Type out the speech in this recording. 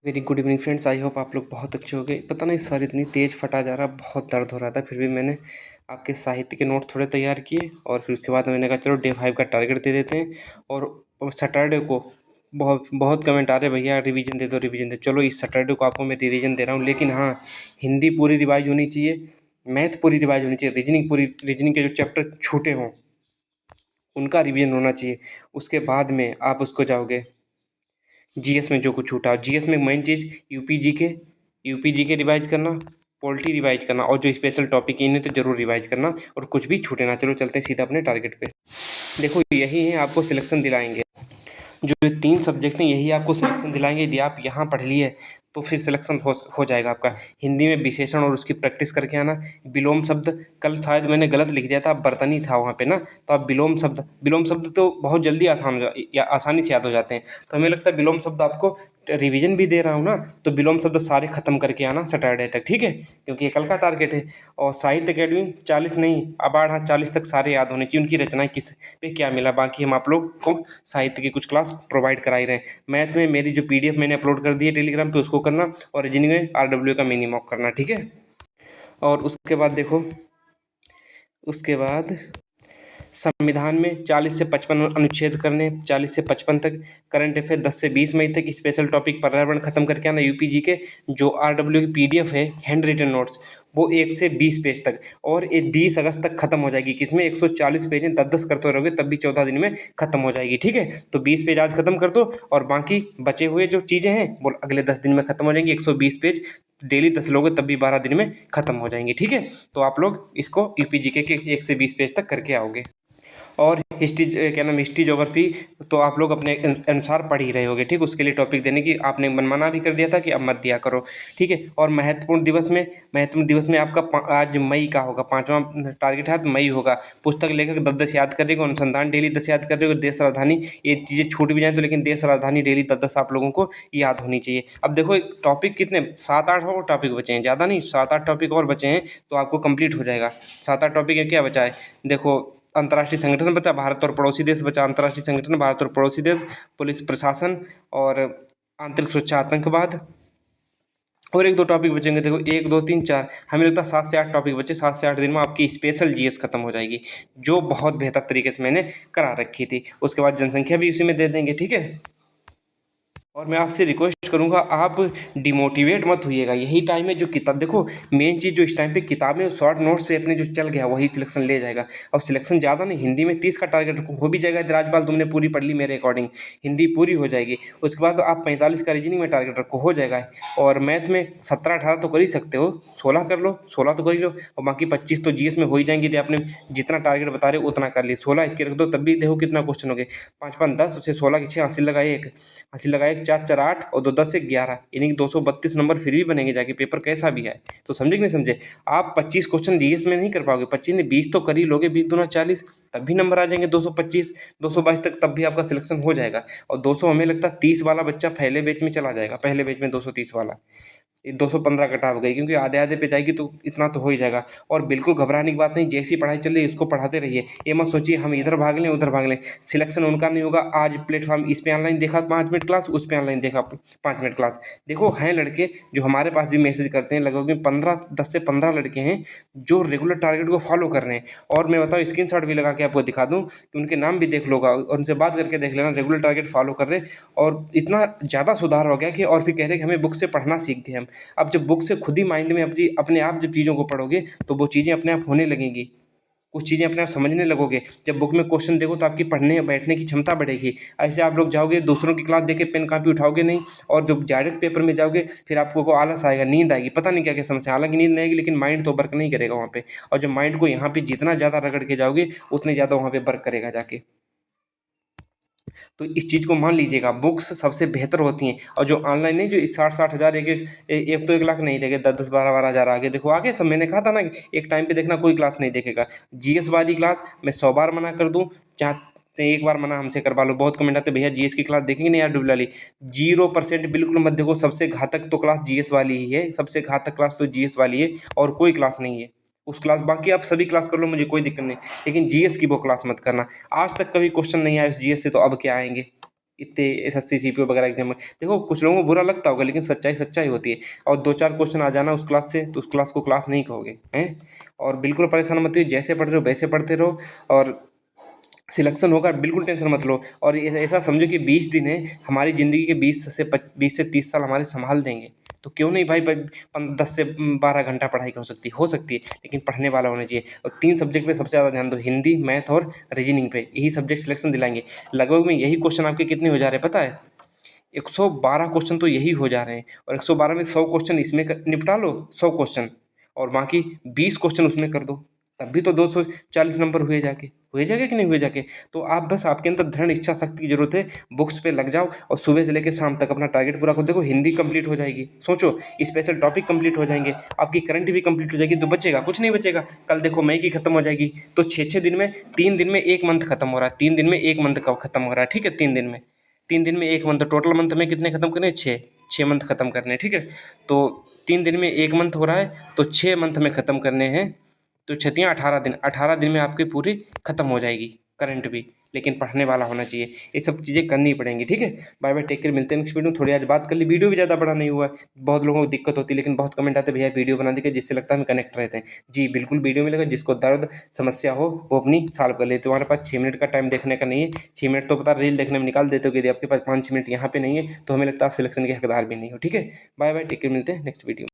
Very good evening friends. I hope आप लोग बहुत अच्छे हो गए। पता नहीं सर इतनी तेज़ फटा जा रहा, बहुत दर्द हो रहा था, फिर भी मैंने आपके साहित्य के नोट थोड़े तैयार किए और फिर उसके बाद मैंने कहा चलो डे 5 का टारगेट दे देते हैं। और सैटरडे को बहुत बहुत कमेंट आ रहे भैया रिवीजन दे दो रिवीजन दे। चलो इस सैटरडे को आपको मैं रिवीजन दे रहा हूँ, लेकिन हाँ, हिंदी पूरी रिवाइज होनी चाहिए, मैथ पूरी रिवाइज होनी चाहिए, रीजनिंग के जो चैप्टर छूटे हों उनका रिवीजन होना चाहिए। उसके बाद में आप उसको जाओगे जीएस में, जो कुछ छूटा जीएस में मेन चीज़ यूपी जी के रिवाइज करना, पॉलिटी रिवाइज करना, और जो स्पेशल टॉपिक इन्हें तो जरूर रिवाइज करना और कुछ भी छूटे ना। चलो चलते हैं सीधा अपने टारगेट पे। देखो यही है, आपको सिलेक्शन दिलाएंगे। जो ये 3 सब्जेक्ट हैं यही आपको सिलेक्शन दिलाएंगे। यदि आप यहाँ पढ़ लिए तो फिर सिलेक्शन हो जाएगा आपका। हिंदी में विशेषण और उसकी प्रैक्टिस करके आना। विलोम शब्द कल शायद मैंने गलत लिख दिया था, बर्तनी था वहाँ पे ना, तो आप विलोम शब्द तो बहुत जल्दी आसानी से याद हो जाते हैं। तो हमें लगता है विलोम शब्द आपको रिवीजन भी दे रहा हूँ ना, तो विलोम शब्द सारे खत्म करके आना सैटरडे तक, ठीक है, क्योंकि ये कल का टारगेट है। और साहित्य अकेडमी 40 नहीं, अब 40 तक सारे याद होने चाहिए, उनकी रचनाएं किस पे क्या मिला। बाकी हम आप लोग को साहित्य की कुछ क्लास प्रोवाइड करा ही रहे हैं। मैथ में मेरी जो पीडीएफ मैंने अपलोड कर दी है टेलीग्राम पे, उसको करना, और रीजनिंग में आरडब्ल्यू का मिनी मॉक करना, ठीक है। और उसके बाद देखो, उसके बाद संविधान में 40 से 55 अनुच्छेद करने, 40 से 55 तक। करंट अफेयर 10 से 20 मई तक। स्पेशल टॉपिक पर्यावरण खत्म करके आना। यूपीजी के जो आरडब्ल्यू की पीडीएफ है हैंड रिटन नोट्स, वो 1 से 20 पेज तक, और ये 20 अगस्त तक खत्म हो जाएगी। किसमें 140 पेज हैं, 10-10 करते रहोगे तब भी 14 दिन में खत्म हो जाएगी, ठीक है। तो 20 पेज आज खत्म कर दो, और बाकी बचे हुए जो चीज़ें हैं वो अगले 10 दिन में खत्म हो जाएंगी। 120 पेज डेली 10 लोगे तब भी 12 दिन में खत्म हो जाएंगी, ठीक है। तो आप लोग इसको यूपीजी के 1 से 20 पेज तक करके आओगे। और हिस्ट्री ज्योग्राफी तो आप लोग अपने अनुसार पढ़ ही रहे होगे, ठीक। उसके लिए टॉपिक देने की आपने मनमाना भी कर दिया था कि अब मत दिया करो, ठीक है। और महत्वपूर्ण दिवस में आपका आज मई का होगा, 5वां टारगेट है, तो मई होगा। पुस्तक लेखक 10-10 याद कर रहे हो, अनुसंधान डेली 10 याद कर रहे हो, देश राजधानी, ये चीज़ें छूट भी जाए तो, लेकिन देश राजधानी डेली 10-10 आप लोगों को याद होनी चाहिए। अब देखो टॉपिक कितने 7-8 और टॉपिक बचे हैं, ज़्यादा नहीं, 7-8 टॉपिक और बचे हैं तो आपको कंप्लीट हो जाएगा। 7-8 टॉपिक है, क्या बचा है देखो। अंतर्राष्ट्रीय संगठन बचा, भारत और पड़ोसी देश बचा। अंतर्राष्ट्रीय संगठन, भारत और पड़ोसी देश, पुलिस प्रशासन, और आंतरिक सुरक्षा, आतंकवाद, और 1-2 टॉपिक बचेंगे। देखो 1 2 3 4, हमें लगता है 7 से 8 टॉपिक बचे। 7 से 8 दिन में आपकी स्पेशल जीएस खत्म हो जाएगी, जो बहुत बेहतर तरीके से मैंने करा रखी थी। उसके बाद जनसंख्या भी उसी में दे देंगे, ठीक है। और मैं आपसे रिक्वेस्ट करूंगा, आप डिमोटिवेट मत होइएगा। यही टाइम है जो किताब देखो, मेन चीज़ जो इस टाइम पे किताबें शॉर्ट नोट्स पे अपने जो चल गया वही सिलेक्शन ले जाएगा। अब सिलेक्शन ज़्यादा नहीं, हिंदी में 30 का टारगेट हो भी जाएगा। राजपाल तुमने पूरी पढ़ ली, मेरे अकॉर्डिंग हिंदी पूरी हो जाएगी। उसके बाद आप 45 का रीजनिंग में टारगेट रखो, हो जाएगा। और मैथ में 17-18 तो कर ही सकते हो, 16 कर लो, 16 तो कर ही लो, और बाकी 25 तो जीएस में हो ही जाएंगे। यदि आपने जितना टारगेट बता रहे हो उतना कर लिए, 16 इसके रख दो, तब भी देखो कितना क्वेश्चन हो गए। 5-5 10, उससे 16 की 6, 80 लगाए, 1 80 लगाए, 4-4 8, और 2 10 से 11, यानी कि 232 नंबर फिर भी बनेंगे, जाके पेपर कैसा भी है। तो समझे कि नहीं समझे। आप 25 क्वेश्चन जीएस में नहीं कर पाओगे, 25 ने 20 तो कर ही लोगे, 20 दूना 40, तब भी नंबर आ जाएंगे 225 222 तक, तब भी आपका सिलेक्शन हो जाएगा। और 200 हमें लगता है 30 वाला बच्चा पहले बैच में चला जाएगा, पहले बैच में 230 वाला। 215 कट ऑफ गई, क्योंकि आधे आधे पे जाएगी तो इतना तो हो ही जाएगा। और बिल्कुल घबराने की बात नहीं, जैसी पढ़ाई चल रही है इसको पढ़ाते रहिए। ये मत सोचिए हम इधर भाग लें उधर भाग लें, सिलेक्शन उनका नहीं होगा। आज प्लेटफॉर्म इस पे ऑनलाइन देखा 5 मिनट क्लास, उस पे ऑनलाइन देखा 5 मिनट क्लास। देखो हैं लड़के जो हमारे पास भी मैसेज करते हैं, लगभग में 10 से 15 लड़के हैं जो रेगुलर टारगेट को फॉलो कर रहे हैं। और मैं बताऊँ स्क्रीनशॉट भी लगा के आपको दिखा दूँ कि उनके नाम भी देख लोगा, और उनसे बात करके देख लेना, रेगुलर टारगेट फॉलो कर रहे हैं। और इतना ज़्यादा सुधार हो गया कि और फिर कह रहे हैं कि हमें बुक से पढ़ना सीख गए हम। अब जब बुक से खुद ही माइंड में अपने आप जब चीज़ों को पढ़ोगे तो वो चीज़ें अपने आप होने लगेंगी, कुछ चीज़ें अपने आप समझने लगोगे। जब बुक में क्वेश्चन देखो तो आपकी पढ़ने बैठने की क्षमता बढ़ेगी। ऐसे आप लोग जाओगे दूसरों की क्लास देख के पेन कापी उठाओगे नहीं, और जब डायरेक्ट पेपर में जाओगे फिर आपको को आलस आएगा, नींद आएगी, पता नहीं क्या क्या समस्या। हालांकि नींद नहीं आएगी, लेकिन माइंड तो वर्क नहीं करेगा वहाँ पे। और जब माइंड को यहाँ पे जितना ज़्यादा रगड़ के जाओगे उतने ज़्यादा वहाँ पे वर्क करेगा जाके। तो इस चीज़ को मान लीजिएगा, बुक्स सबसे बेहतर होती हैं। और जो ऑनलाइन नहीं, जो 60-60 हज़ार, एक तो 1 लाख नहीं देखे, 10-10 12-12 हज़ार आगे देखो, आगे सब मैंने कहा था ना कि एक टाइम पे देखना कोई क्लास नहीं देखेगा। जीएस वाली क्लास मैं 100 बार मना कर दूँ, चाहे एक बार मना हमसे करवा लो। बहुत कमेंट आते भैया जीएस की क्लास देखेंगे नहीं यार डुबला वाली। 0% बिल्कुल मत देखो, सबसे घातक तो क्लास जीएस वाली ही है, सबसे घातक क्लास तो जीएस वाली है, और कोई क्लास नहीं है उस क्लास। बाकी आप सभी क्लास कर लो, मुझे कोई दिक्कत नहीं, लेकिन जीएस की वो क्लास मत करना। आज तक कभी क्वेश्चन नहीं आया उस जीएस से, तो अब क्या आएंगे। इतने SSC CPO वगैरह एग्जाम में। देखो कुछ लोगों को बुरा लगता होगा, लेकिन सच्चाई सच्चाई होती है। और 2-4 क्वेश्चन आ जाना उस क्लास से, तो उस क्लास को क्लास नहीं कहोगे हैं। और बिल्कुल परेशान मत होइए, जैसे पढ़ रहे हो वैसे पढ़ते रहो, और सिलेक्शन होगा, बिल्कुल टेंशन मत लो। और ऐसा समझो कि 20 दिन है, हमारी ज़िंदगी के 20 से 30 साल हमारे संभाल देंगे। तो क्यों नहीं भाई, 10 से 12 घंटा पढ़ाई हो सकती है, लेकिन पढ़ने वाला होना चाहिए। और 3 सब्जेक्ट पे सबसे ज़्यादा ध्यान दो, हिंदी, मैथ और रीजनिंग पे। यही सब्जेक्ट सिलेक्शन दिलाएंगे। लगभग में यही क्वेश्चन आपके कितने हो जा रहे हैं पता है? 112 क्वेश्चन तो यही हो जा रहे हैं। और 112 में 100 क्वेश्चन इसमें निपटा लो, 100 क्वेश्चन, और बाकी 20 क्वेश्चन उसमें कर दो, तब भी तो 240 नंबर हुए जाके कि नहीं हुए जाके। तो आप बस, आपके अंदर दृढ़ इच्छा शक्ति की जरूरत है। बुक्स पे लग जाओ और सुबह से लेकर शाम तक अपना टारगेट पूरा करो। देखो हिंदी कंप्लीट हो जाएगी, सोचो स्पेशल टॉपिक कंप्लीट हो जाएंगे, आपकी करंट भी कंप्लीट हो जाएगी, तो बचेगा कुछ नहीं बचेगा। कल देखो मई की खत्म हो जाएगी, तो 6-6 दिन में, 3 दिन में एक मंथ खत्म हो रहा है, 3 दिन में एक मंथ का खत्म हो रहा है, ठीक है। 3 दिन में एक मंथ, टोटल मंथ में कितने खत्म करने हैं? 6 मंथ खत्म करने हैं, ठीक है। तो 3 दिन में एक मंथ हो रहा है, तो 6 मंथ में ख़त्म करने हैं। तो 18 दिन, 18 दिन में आपकी पूरी ख़त्म हो जाएगी करंट भी। लेकिन पढ़ने वाला होना चाहिए, ये सब चीज़ें करनी पड़ेंगी, ठीक है। बाय बाय, टेक केयर, मिलते हैं नेक्स्ट वीडियो में। थोड़ी आज बात कर ली, वीडियो भी ज़्यादा बड़ा नहीं हुआ है। बहुत लोगों को दिक्कत होती है, लेकिन बहुत कमेंट आते हैं भैया वीडियो बना दीजिए, जिससे लगता है हम कनेक्ट रहते हैं। जी बिल्कुल, वीडियो मिलेगा। जिसको दर्द समस्या हो वो अपनी सॉल्व कर ले। तो हमारे पास 6 मिनट का टाइम देखने का नहीं है। 6 मिनट तो पता रील देखने में निकाल देते हो, यदि आपके पास 5-6 मिनट यहाँ पे नहीं है, तो हमें लगता है आप सिलेक्शन के हकदार भी नहीं हो, ठीक है। बाय बाय, टेक केयर, मिलते हैं नेक्स्ट वीडियो में।